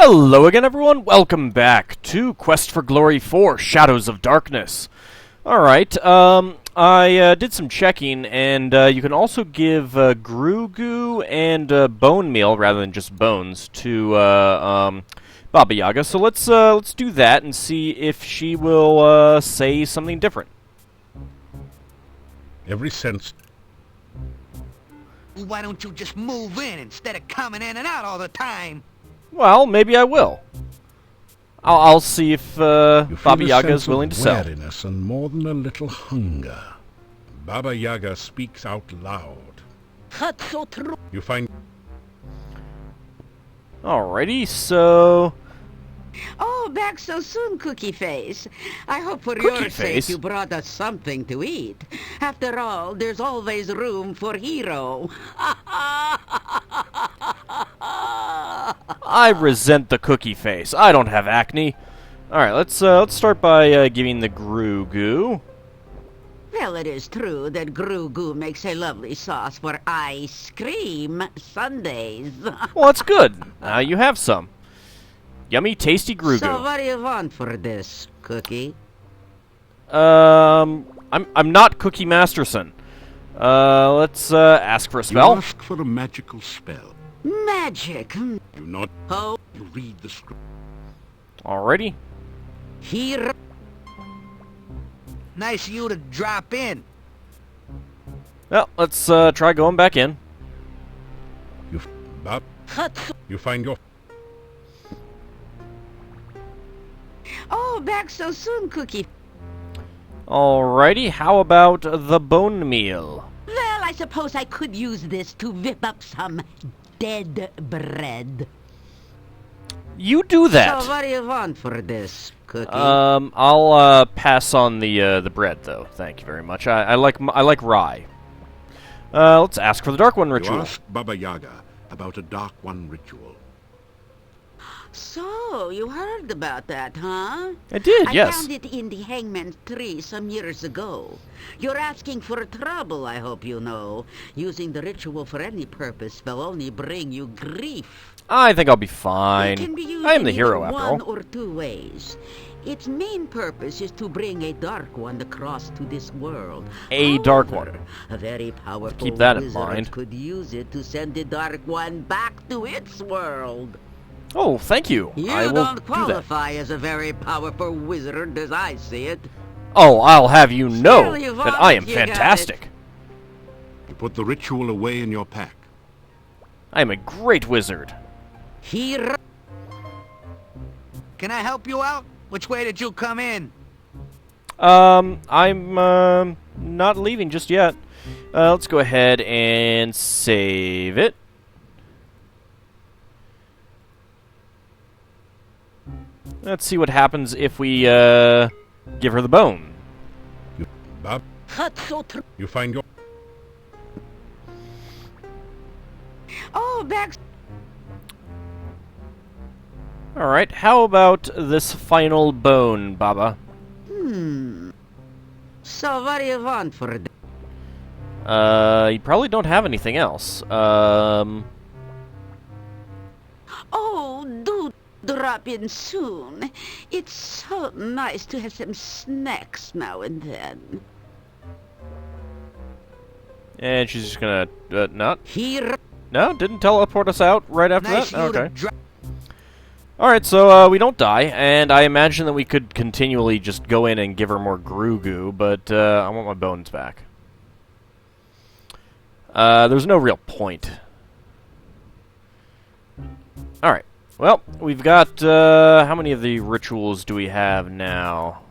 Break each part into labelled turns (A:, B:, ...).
A: Hello again, everyone. Welcome back to Quest for Glory 4, Shadows of Darkness. Alright, I did some checking, and you can also give Goo and bone meal, rather than just bones, to Baba Yaga. So let's do that and see if she will say something different.
B: Every sense.
C: Why don't you just move in instead of coming in and out all the time?
A: Well, maybe I will. I'll see if Baba Yaga is willing to sell.
B: Wariness and more than a little hunger. Baba Yaga speaks out loud.
D: That's so true.
B: You find.
A: Alrighty, so.
D: Oh, back so soon, Cookie Face. I hope for
A: Cookie
D: your
A: Face?
D: sake you brought us something to eat. After all, there's always room for Hero.
A: I resent the Cookie Face. I don't have acne. Alright, let's start by giving the Goo.
D: Well, it is true that Goo makes a lovely sauce for ice cream sundaes.
A: Well, that's good. Now you have some. Yummy, tasty Goo.
D: So what do you want for this, Cookie?
A: I'm not Cookie Masterson. Let's ask for a
B: You
A: spell.
B: ask for a magical spell.
D: Magic.
B: You not.
D: Oh,
B: You read the script.
A: Alrighty.
D: Hero.
C: Nice of you to drop in.
A: Well, let's try going back in.
B: You find your.
D: Oh, back so soon, Cookie.
A: Alrighty, how about the bone meal?
D: Well, I suppose I could use this to whip up some dead bread.
A: You do that.
D: So what do you want for this, Cookie?
A: I'll pass on the bread though. Thank you very much. I like rye. Let's ask for the Dark One
B: You
A: ritual.
B: ask Baba Yaga about a Dark One ritual.
D: So, you heard about that, huh?
A: I did,
D: I
A: yes.
D: found it in the hangman's tree some years ago. You're asking for trouble, I hope you know. Using the ritual for any purpose will only bring you grief.
A: I think I'll be
D: It
A: fine.
D: can be used
A: I am the
D: in
A: hero
D: either
A: after
D: one
A: all.
D: or two ways. Its main purpose is to bring a dark one across to this world.
A: A dark one.
D: However, a very powerful
A: Keep that in
D: wizard
A: mind.
D: could use it to send the dark one back to its world.
A: Oh, thank you.
D: You
A: I will
D: don't
A: do that.
D: qualify as a very powerful wizard as I see it.
A: Oh, I'll have you know
D: Still, you've
A: that I am
D: you got it.
A: fantastic.
B: You put the ritual away in your pack.
A: I am a great wizard.
D: Hero.
C: Can I help you out? Which way did you come in?
A: I'm not leaving just yet. Let's go ahead and save it. Let's see what happens if we give her the bone.
D: That's so true.
B: You find your.
D: Oh, back.
A: Alright, how about this final bone, Baba?
D: So what do you want for it?
A: You probably don't have anything else.
D: Oh, do drop in soon. It's so nice to have some snacks now and then.
A: And she's just gonna, not?
D: Hero.
A: No, didn't teleport us out right after
C: Nice
A: that?
C: of you to
A: Okay.
C: drop.
A: Alright, so we don't die, and I imagine that we could continually just go in and give her more Goo, but I want my bones back. There's no real point. Alright, well, we've got, how many of the rituals do we have now?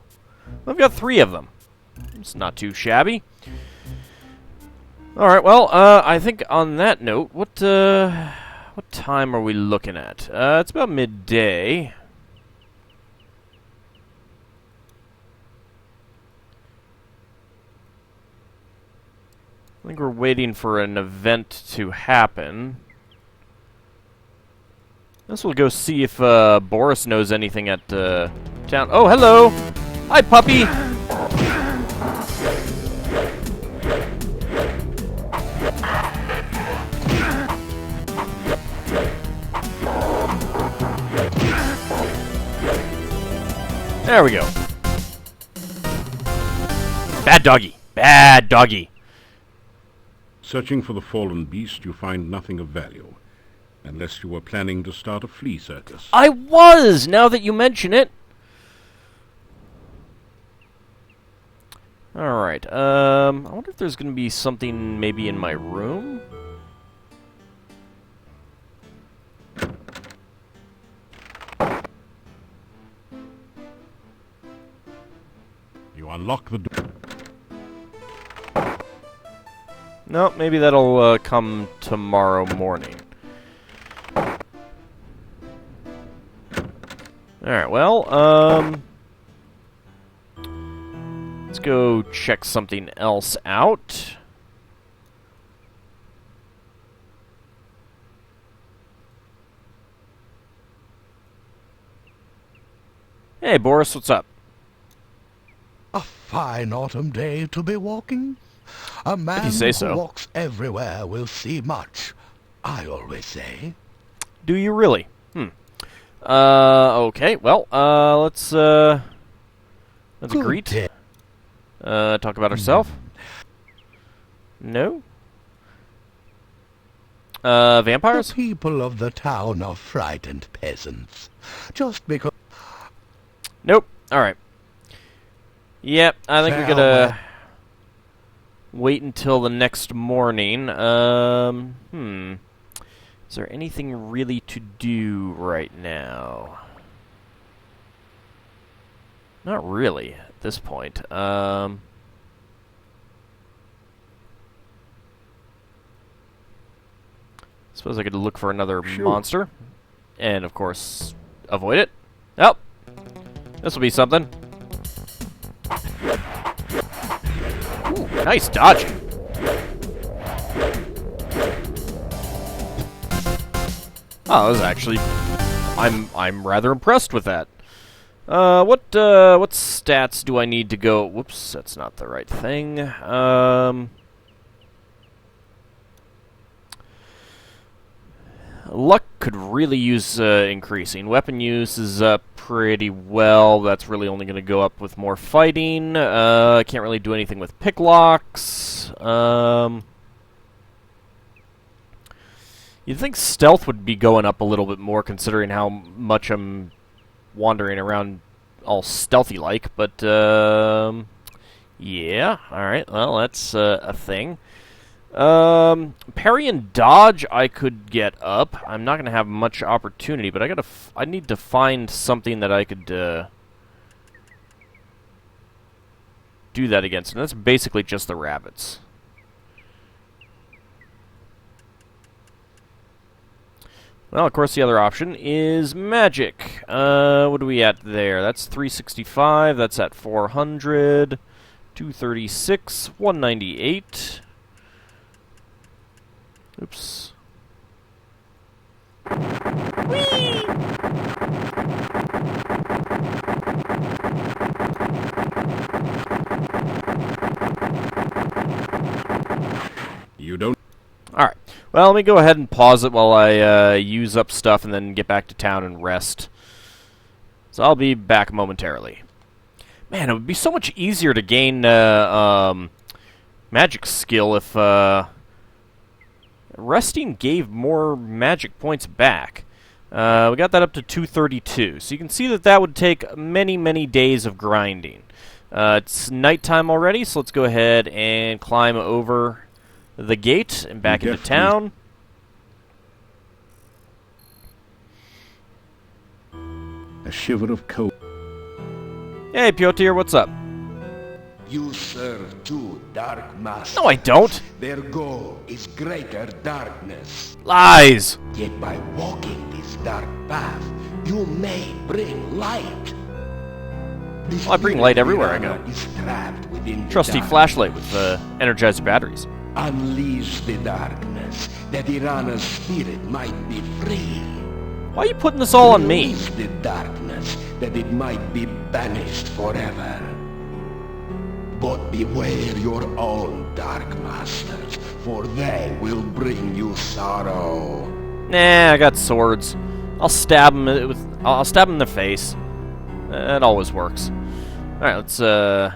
A: We've got 3 of them. It's not too shabby. Alright, well, I think on that note, what time are we looking at? It's about midday. I think we're waiting for an event to happen. Guess we'll go see if Boris knows anything at town. Oh, hello! Hi, puppy! There we go. Bad doggy. Bad doggy.
B: Searching for the fallen beast, you find nothing of value. Unless you were planning to start a flea circus.
A: I was, now that you mention it. Alright, I wonder if there's going to be something maybe in my room?
B: You unlock the door.
A: No, maybe that'll come tomorrow morning. Alright, well, let's go check something else out. Hey, Boris, what's up?
E: A fine autumn day to be walking. A man
A: you say
E: who
A: so.
E: walks everywhere will see much, I always say.
A: Do you really? Okay, well, let's
E: Good
A: greet.
E: day.
A: Talk about ourselves. No? Vampires?
E: The people of the town are frightened peasants. Just because...
A: Nope. Alright. Yep, I think we
E: Farewell.
A: gotta wait until the next morning. Is there anything really to do right now? Not really, at this point. Suppose I could look for another monster. And, of course, avoid it. Oh! This will be something. Ooh, nice dodging. Oh, that was actually... I'm rather impressed with that. What stats do I need to go... Whoops, that's not the right thing. Luck could really use increasing. Weapon use is up pretty well. That's really only going to go up with more fighting. I can't really do anything with picklocks. You'd think stealth would be going up a little bit more, considering how much I'm wandering around all stealthy-like, but, yeah. Alright, well, that's a thing. Parry and dodge I could get up. I'm not going to have much opportunity, but I need to find something that I could, do that against, and that's basically just the rabbits. Well, of course, the other option is magic. What are we at there? That's 365. That's at 400. 236. 198. Oops. Whee!
B: You don't...
A: Alright. Well, let me go ahead and pause it while I use up stuff and then get back to town and rest. So I'll be back momentarily. Man, it would be so much easier to gain magic skill if resting gave more magic points back. We got that up to 232. So you can see that that would take many, many days of grinding. It's nighttime already, so let's go ahead and climb over the gate and back into town.
B: A shiver of cold.
A: Hey, Piotr, what's up?
F: You serve two dark masters.
A: No, I don't.
F: Their goal is greater darkness.
A: Lies.
F: Yet by walking this dark path, you may bring light.
A: Well, I bring light everywhere I go.
F: Is trapped within
A: Trusty
F: the
A: flashlight with energizer batteries.
F: Unleash the darkness, that Irana's spirit might be free.
A: Why are you putting this all on me?
F: Release the darkness, that it might be banished forever. But beware your own dark masters, for they will bring you sorrow.
A: Nah, I got swords. I'll stab him in the face. That always works. Alright, let's go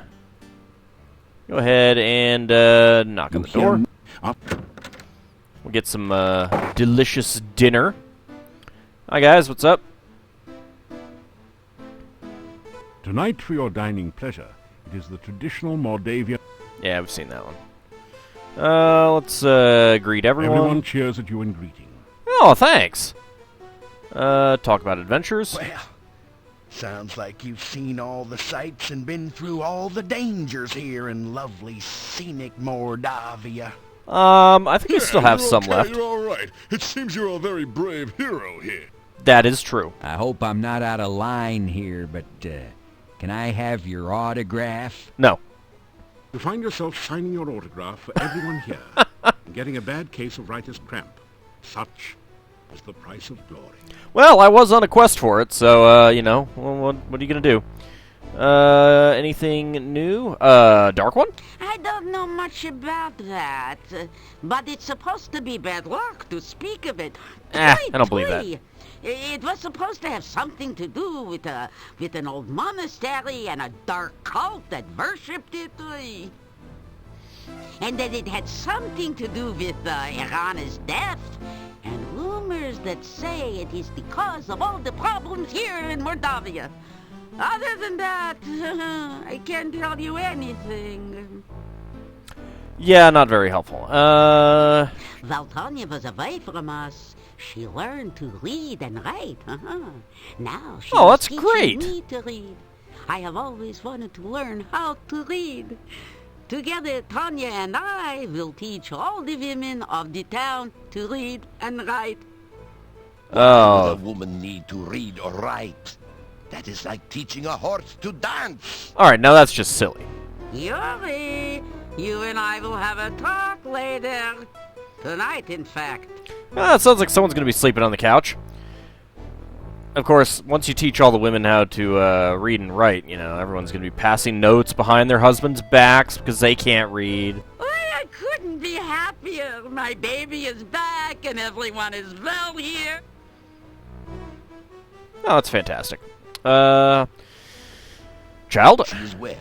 A: ahead and knock on the door. We'll get some delicious dinner. Hi guys, what's up?
B: Tonight, for your dining pleasure, it is the traditional Mordavia.
A: Yeah, we've seen that one. Let's greet everyone.
B: Everyone cheers at you in greeting.
A: Oh, thanks. Talk about adventures.
E: Well, sounds like you've seen all the sights and been through all the dangers here in lovely, scenic Mordavia.
A: I think we still have some
G: okay,
A: left.
G: You're all right. It seems you're a very brave hero here.
A: That is true.
H: I hope I'm not out of line here, but can I have your autograph?
A: No.
B: You find yourself signing your autograph for everyone here, and getting a bad case of writer's cramp. Such is the price of glory.
A: Well, I was on a quest for it, so, you know, what are you going to do? Anything new? Dark One?
D: I don't know much about that, but it's supposed to be bad luck to speak of it.
A: I don't believe that.
D: It was supposed to have something to do with an old monastery and a dark cult that worshipped it. And that it had something to do with Irana's death. And rumors that say it is the cause of all the problems here in Mordavia. Other than that, I can't tell you anything.
A: Yeah, not very helpful.
D: While Tanya was away from us, she learned to read and write. Now she's
A: that's
D: teaching
A: great.
D: me to read. I have always wanted to learn how to read. Together, Tanya and I will teach all the women of the town to read and write.
F: Why would a woman need to read or write? That is like teaching a horse to dance.
A: Alright, now that's just silly.
D: Yuri, you and I will have a talk later. Tonight, in fact.
A: It sounds like someone's going to be sleeping on the couch. Of course, once you teach all the women how to read and write, you know, everyone's going to be passing notes behind their husbands' backs because they can't read.
D: I couldn't be happier. My baby is back and everyone is well here.
A: Oh, that's fantastic. Child?
F: She is well.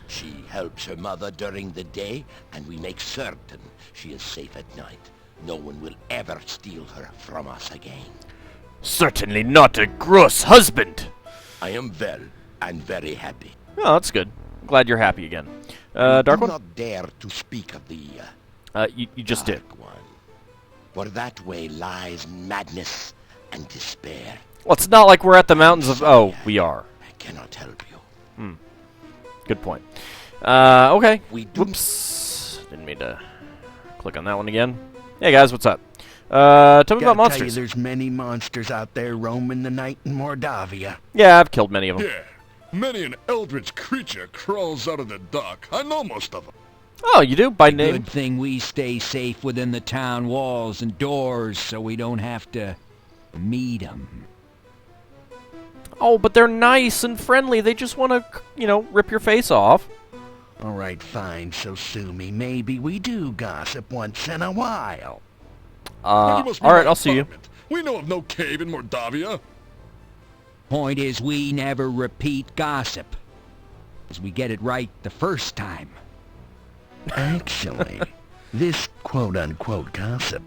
F: She helps her mother during the day, and we make certain she is safe at night. No one will ever steal her from us again.
A: Certainly not a gross husband.
F: I am well and very happy.
A: Oh, that's good. I'm glad you're happy again. Dark
F: Do
A: One?
F: not dare to speak of the
A: You just did.
F: Dark One, for that way lies madness and despair.
A: Well, it's not like we're at the mountains of... Oh, we are.
F: I cannot help you.
A: Good point. Okay.
F: We do.
A: Whoops. Didn't mean to click on that one again. Hey, guys, what's up? Tell me about
E: Gotta tell you,
A: monsters.
E: there's many monsters out there roaming the night in Mordavia.
A: Yeah, I've killed many of them.
G: Yeah. Many an eldritch creature crawls out of the dark. I know most of them.
A: Oh, you do? By name?
H: Good thing we stay safe within the town walls and doors so we don't have to meet them.
A: Oh, but they're nice and friendly. They just want to, you know, rip your face off.
E: All right, fine, so sue me. Maybe we do gossip once in a while.
G: You must be
A: Alright,
G: my
A: I'll see you.
G: apartment. We know of no cave in Mordavia.
H: Point is, we never repeat gossip. As we get it right the first time.
E: Actually, this quote-unquote gossip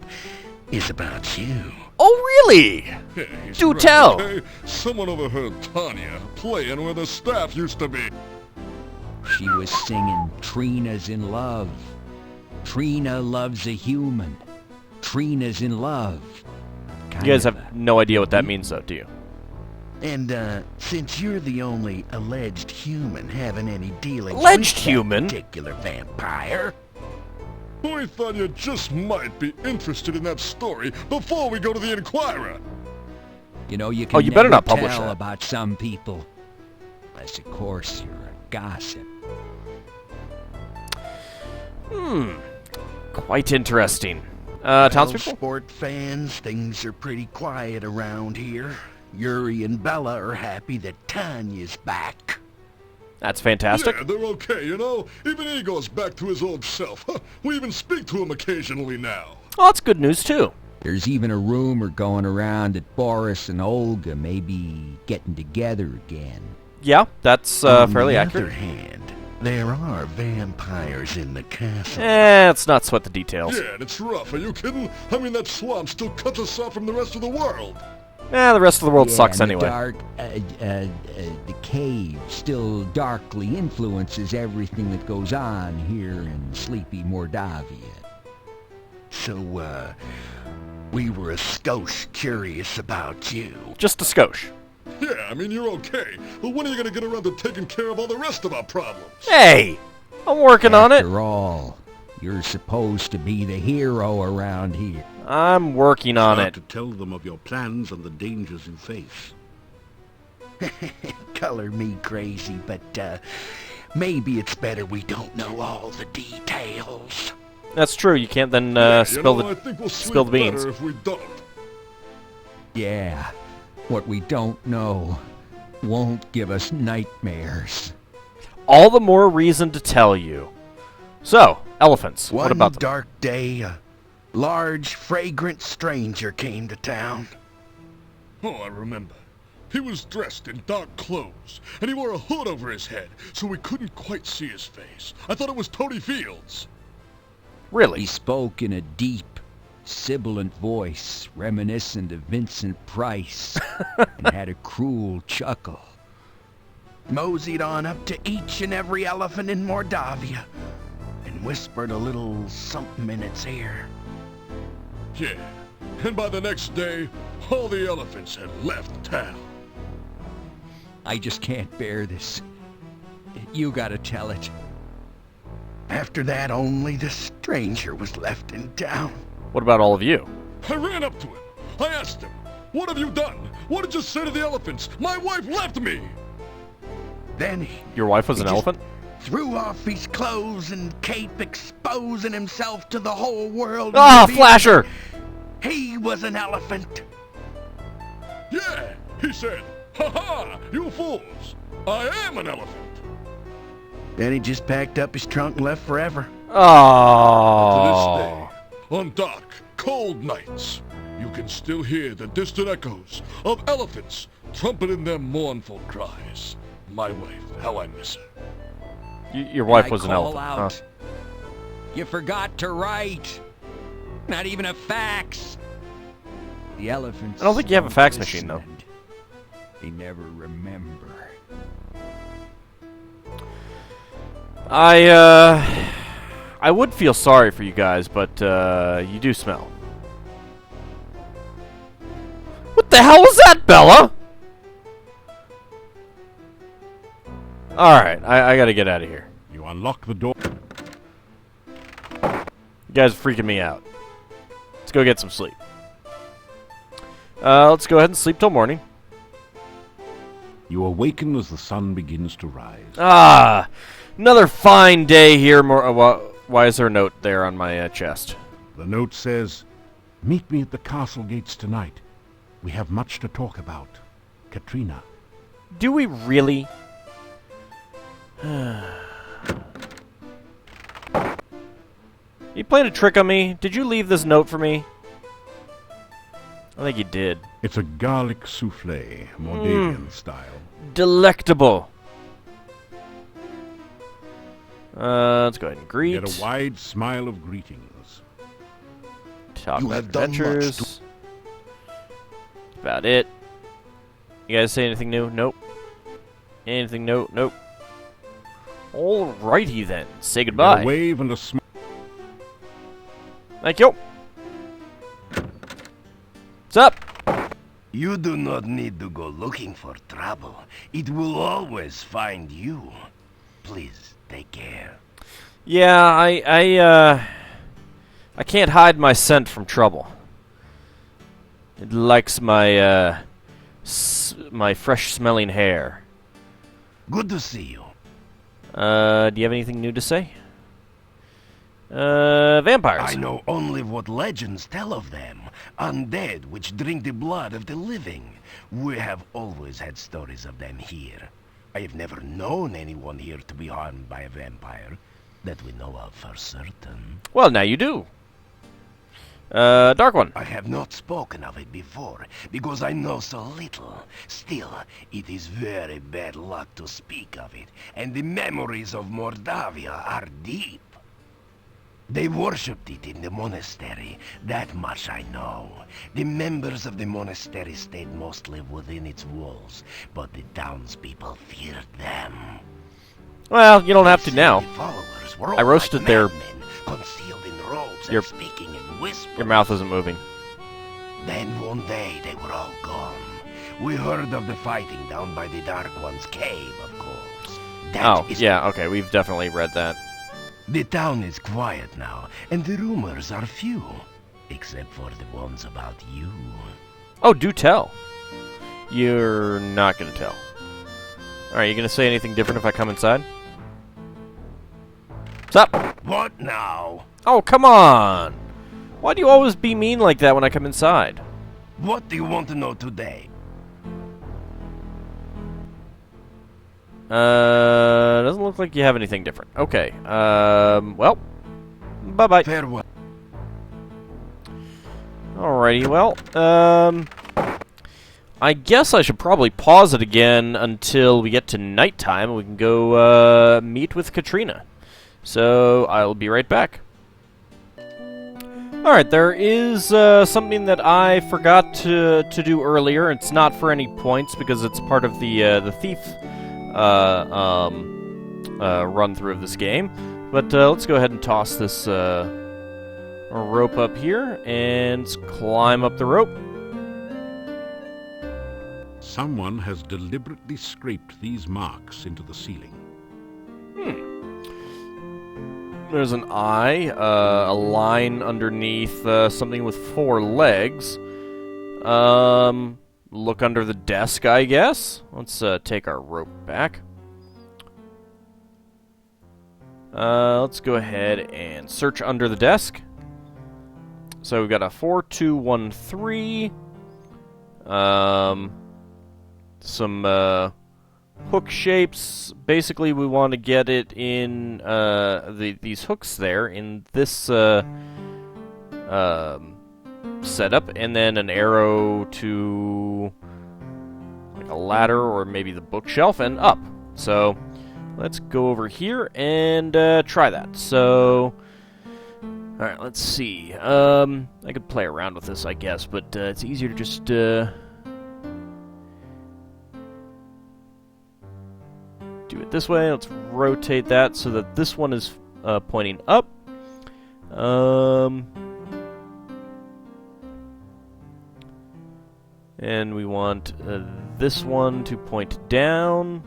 E: is about you.
A: Oh, really?
G: Yeah, he's
A: Do
G: right,
A: tell.
G: okay? Someone overheard Tanya playing where the staff used to be.
H: She was singing Trina's in love. Trina loves a human. Trina's in love.
A: You guys have no idea what that means, though, do you?
E: And, since you're the only alleged human having any dealings
A: Alleged
E: with that
A: human?
E: particular vampire,
G: We thought you just might be interested in that story before we go to the Inquirer.
H: You know, you can
A: Oh, you better
H: never
A: not publish
H: tell
A: that.
H: about some people. Unless, of course, you're a gossip.
A: Quite interesting.
E: well,
A: Townspeople?
E: sport fans, things are pretty quiet around here. Yuri and Bella are happy that Tanya's back.
A: That's fantastic.
G: Yeah, they're okay, you know? Even he goes back to his old self. We even speak to him occasionally now.
A: Oh, that's good news, too.
H: There's even a rumor going around that Boris and Olga may be getting together again.
A: Yeah, that's fairly accurate.
E: On the other hand, there are vampires in the castle.
A: Let's not sweat the details.
G: Yeah, and it's rough. Are you kidding? I mean, that swamp still cuts us off from the rest of the world.
A: The rest of the world sucks
H: and
A: anyway.
H: The cave still darkly influences everything that goes on here in sleepy Mordavia.
E: So, we were a skosh curious about you.
A: Just a skosh.
G: Yeah, I mean, you're okay. But when are you gonna get around to taking care of all the rest of our problems?
A: Hey! I'm working on it.
H: After all, you're supposed to be the hero around here.
A: I'm working on
B: Start
A: it.
B: to tell them of your plans and the dangers you face.
E: Color me crazy, but, maybe it's better we don't know all the details.
A: That's true. You can't then
G: I
A: spill
G: think we'll
A: spill the
G: sleep
A: beans.
G: better if we don't.
H: Yeah, what we don't know won't give us nightmares.
A: All the more reason to tell you. So, elephants.
E: One
A: What about them?
E: dark day, a large, fragrant stranger came to town.
G: Oh, I remember. He was dressed in dark clothes, and he wore a hood over his head, so we couldn't quite see his face. I thought it was Tony Fields.
A: Really?
H: He spoke in a deep, sibilant voice reminiscent of Vincent Price and had a cruel chuckle.
E: Moseyed on up to each and every elephant in Mordavia and whispered a little something in its ear.
G: Yeah, and by the next day, all the elephants had left town.
H: I just can't bear this. You gotta tell it.
E: After that, only the stranger was left in town.
A: What about all of you?
G: I ran up to him. I asked him, "What have you done? What did you say to the elephants? My wife left me!"
E: Then
A: Your wife was
E: He
A: an
E: just-
A: elephant?
E: threw off his clothes and cape, exposing himself to the whole world.
A: Ah,
E: and revealed
A: Flasher!
E: He was an elephant.
G: Yeah, he said, "Ha ha, you fools! I am an elephant."
E: Then he just packed up his trunk and left forever.
G: To
A: Oh.
G: this day, on dark, cold nights, you can still hear the distant echoes of elephants trumpeting their mournful cries. My wife, how I miss her.
A: Your wife
H: I
A: was an
H: call
A: elephant.
H: out. You forgot to write. Not even a fax. The elephants.
A: I don't think you have a fax
H: don't
A: machine, though.
H: listen, and They never remember.
A: I would feel sorry for you guys, but you do smell. What the hell was that, Bella? Alright, I gotta get out of here.
B: You unlock the door.
A: You guys are freaking me out. Let's go get some sleep. Let's go ahead and sleep till morning.
B: You awaken as the sun begins to rise.
A: Ah, another fine day here. Why is there a note there on my chest?
B: The note says, "Meet me at the castle gates tonight. We have much to talk about. Katrina."
A: Do we really? You playing a trick on me? Did you leave this note for me? I think you did.
B: It's a garlic souffle, Mordavian style.
A: Delectable. Let's go ahead and greet.
B: Get a wide smile of greetings.
A: Talk
E: You
A: about
E: have done much
A: adventures.
E: to-
A: That's about it. You guys say anything new? Nope. Anything new? Nope. Alrighty then. Say
B: Get
A: goodbye.
B: a wave and a smile.
A: Thank you. What's up?
E: You do not need to go looking for trouble. It will always find you. Please take care.
A: Yeah, I can't hide my scent from trouble. It likes my my fresh smelling hair.
E: Good to see you.
A: Do you have anything new to say? Vampires.
E: I know only what legends tell of them. Undead which drink the blood of the living. We have always had stories of them here. I have never known anyone here to be harmed by a vampire. That we know of for certain.
A: Well, now you do. Dark One.
E: I have not spoken of it before, because I know so little. Still, it is very bad luck to speak of it, and the memories of Mordavia are deep. They worshipped it in the monastery, that much I know. The members of the monastery stayed mostly within its walls, but the townspeople feared them.
A: Well, you don't have to now.
E: The followers were all
A: I roasted
E: like
A: their...
E: madmen, concealed in robes
A: Your-
E: and speaking in whispers.
A: Your mouth isn't moving.
E: Then one day they were all gone. We heard of the fighting down by the Dark One's cave, of course. That is-
A: yeah, okay, we've definitely read that.
E: The town is quiet now, and the rumors are few. Except for the ones about you.
A: Oh, do tell. You're not gonna tell. Alright, you gonna say anything different if I come inside? What's up?
E: What now?
A: Oh, come on! Why do you always be mean like that when I come inside?
E: What do you want to know today?
A: Doesn't look like you have anything different. Okay, well, bye-bye.
E: Farewell.
A: Alrighty, well, I guess I should probably pause it again until we get to nighttime and we can go, meet with Katrina. So, I'll be right back. Alright, there is, something that I forgot to do earlier. It's not for any points because it's part of the thief, run through of this game. But, let's go ahead and toss this, rope up here and climb up the rope.
B: Someone has deliberately scraped these marks into the ceiling.
A: There's an eye, a line underneath something with 4 legs. Look under the desk, I guess. Let's take our rope back. Let's go ahead and search under the desk. So we've got a 4, 2, 1, 3. Some hook shapes. Basically, we want to get it in these hooks there in this setup, and then an arrow to like a ladder or maybe the bookshelf and up. So let's go over here and try that. So. Alright, let's see. I could play around with this, I guess, but it's easier to just, do it this way. Let's rotate that so that this one is pointing up. And we want this one to point down.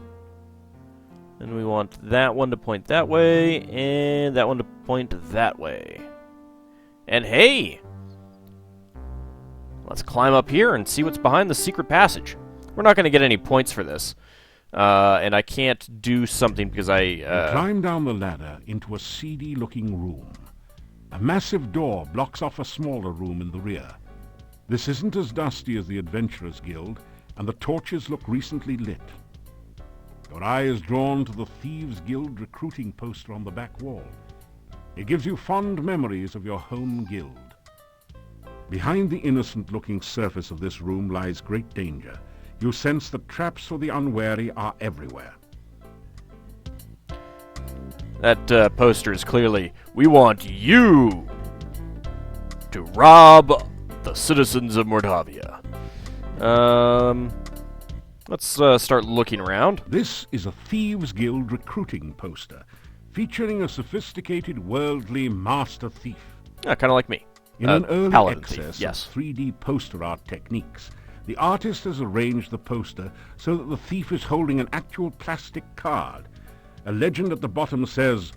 A: And we want that one to point that way, and that one to point that way. And hey! Let's climb up here and see what's behind the secret passage. We're not going to get any points for this. And I can't do something because
B: You climb down the ladder into a seedy-looking room. A massive door blocks off a smaller room in the rear. This isn't as dusty as the Adventurers Guild, and the torches look recently lit. Your eye is drawn to the Thieves Guild recruiting poster on the back wall. It gives you fond memories of your home guild. Behind the innocent-looking surface of this room lies great danger. You sense that traps for the unwary are everywhere.
A: That poster is clearly, we want you to rob the citizens of Mordavia. Let's start looking around.
B: This is a Thieves Guild recruiting poster, featuring a sophisticated worldly master thief.
A: Yeah, kind of like me.
B: In an early
A: paladin
B: access
A: thief, yes.
B: of 3D poster art techniques, the artist has arranged the poster so that the thief is holding an actual plastic card. A legend at the bottom says,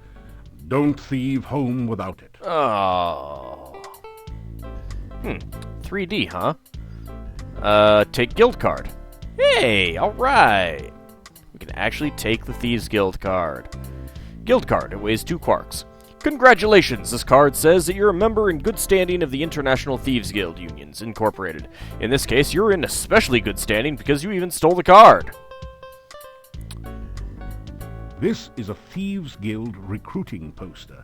B: "Don't thieve home without it."
A: Oh. 3D, huh? Take guild card. Hey, alright. We can actually take the Thieves Guild card. Guild card, it weighs 2 quarks. Congratulations, this card says that you're a member in good standing of the International Thieves Guild Unions, Incorporated. In this case, you're in especially good standing because you even stole the card.
B: This is a Thieves Guild recruiting poster.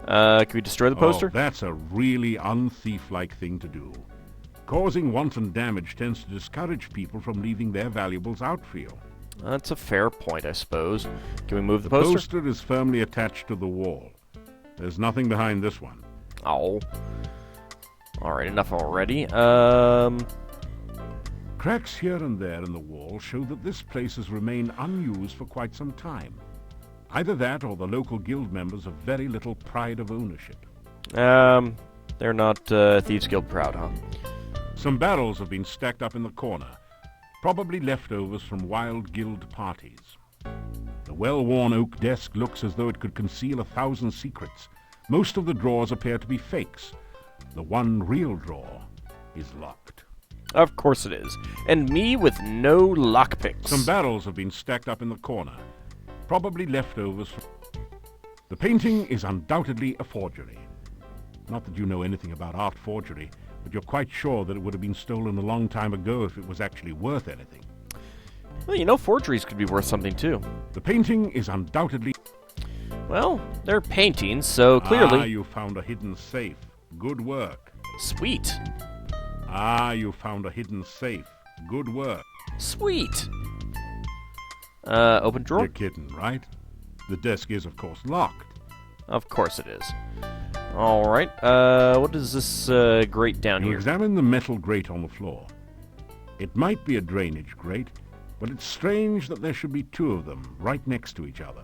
A: Can we destroy the poster?
B: Oh, that's a really unthief-like thing to do. Causing wanton damage tends to discourage people from leaving their valuables out for you.
A: That's a fair point, I suppose. Can we move the
B: The
A: poster?
B: poster is firmly attached to the wall. There's nothing behind this one.
A: Oh. Alright, enough already.
B: Cracks here and there in the wall show that this place has remained unused for quite some time. Either that or the local guild members have very little pride of ownership.
A: They're not Thieves Guild proud, huh?
B: Some barrels have been stacked up in the corner, probably leftovers from wild guild parties. The well-worn oak desk looks as though it could conceal 1,000 secrets. Most of the drawers appear to be fakes. The one real drawer is locked.
A: Of course it is. And me with no lockpicks.
B: Some barrels have been stacked up in the corner, probably leftovers from... The painting is undoubtedly a forgery. Not that you know anything about art forgery, but you're quite sure that it would have been stolen a long time ago if it was actually worth anything.
A: Well, you know, forgeries could be worth something, too.
B: The painting is undoubtedly...
A: Well, they're paintings, so clearly...
B: Ah, you found a hidden safe. Good work.
A: Sweet.
B: Ah, you found a hidden safe. Good work.
A: Sweet. Open drawer?
B: You're kidding, right? The desk is, of course, locked.
A: Of course it is. Alright, what is this grate down
B: You
A: here?
B: examine the metal grate on the floor. It might be a drainage grate, but it's strange that there should be two of them right next to each other.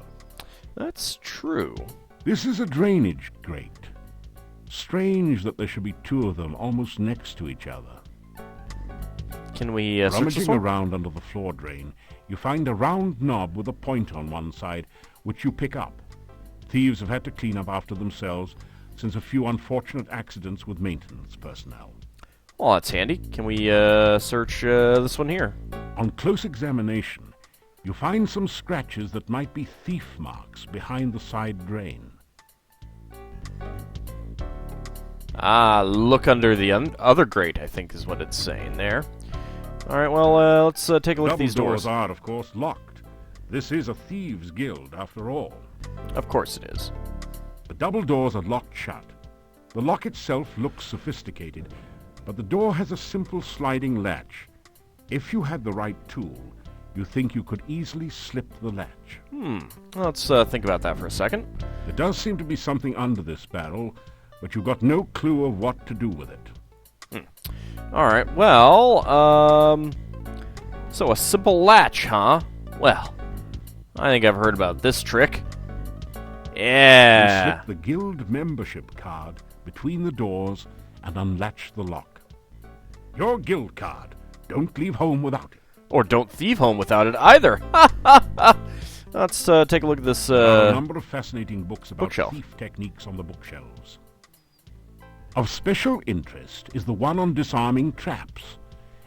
A: That's true.
B: This is a drainage grate. Strange that there should be two of them almost next to each other.
A: Can we search this
B: Rummaging
A: one?
B: around under the floor drain, you find a round knob with a point on one side, which you pick up. Thieves have had to clean up after themselves since a few unfortunate accidents with maintenance personnel.
A: Well, that's handy. Can we search this one here?
B: On close examination, you find some scratches that might be thief marks behind the side drain.
A: Ah, look under the other grate, I think is what it's saying there. Alright, well, let's take a look at
B: Double
A: these doors.
B: are, of course, locked. This is a thieves' guild, after all.
A: Of course it is.
B: The double doors are locked shut. The lock itself looks sophisticated, but the door has a simple sliding latch. If you had the right tool, you think you could easily slip the latch.
A: Let's think about that for a second.
B: There does seem to be something under this barrel, but you've got no clue of what to do with it.
A: Alright, well, so a simple latch, huh? Well, I think I've heard about this trick.
B: You
A: Yeah.
B: slip the guild membership card between the doors and unlatch the lock. Your guild card. Don't leave home without it.
A: Or don't thieve home without it either. Let's take a look at this.
B: There are a number of fascinating books about
A: bookshelf.
B: thief techniques on the bookshelves. Of special interest is the one on disarming traps.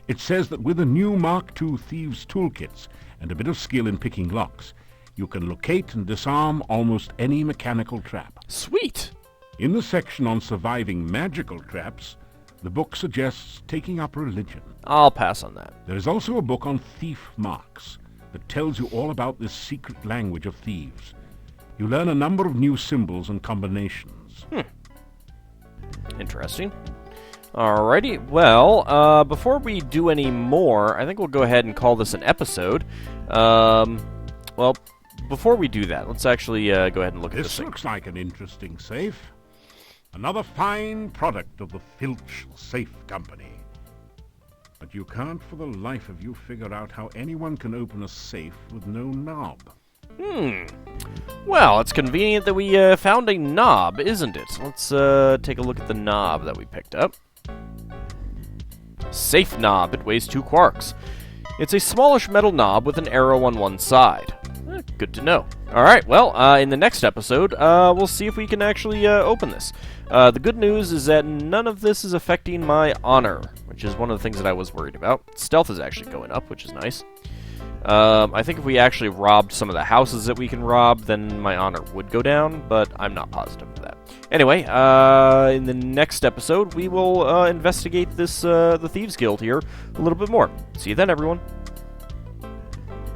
B: It says that with a new Mark II thieves' toolkits and a bit of skill in picking locks, you can locate and disarm almost any mechanical trap.
A: Sweet.
B: In the section on surviving magical traps, the book suggests taking up religion.
A: I'll pass on that.
B: There is also a book on thief marks that tells you all about this secret language of thieves. You learn a number of new symbols and combinations.
A: Interesting. Alrighty, well, before we do any more, I think we'll go ahead and call this an episode. Well, before we do that, let's actually go ahead and look at this
B: This
A: thing.
B: looks like an interesting safe. Another fine product of the Filch Safe Company. But you can't for the life of you figure out how anyone can open a safe with no knob.
A: Well, it's convenient that we found a knob, isn't it? Let's take a look at the knob that we picked up. Safe knob. It weighs 2 quarks. It's a smallish metal knob with an arrow on one side. Good to know. Alright, well, in the next episode, we'll see if we can actually open this. The good news is that none of this is affecting my honor, which is one of the things that I was worried about. Stealth is actually going up, which is nice. I think if we actually robbed some of the houses that we can rob, then my honor would go down, but I'm not positive of that. Anyway, in the next episode, we will investigate this the Thieves Guild here a little bit more. See you then, everyone.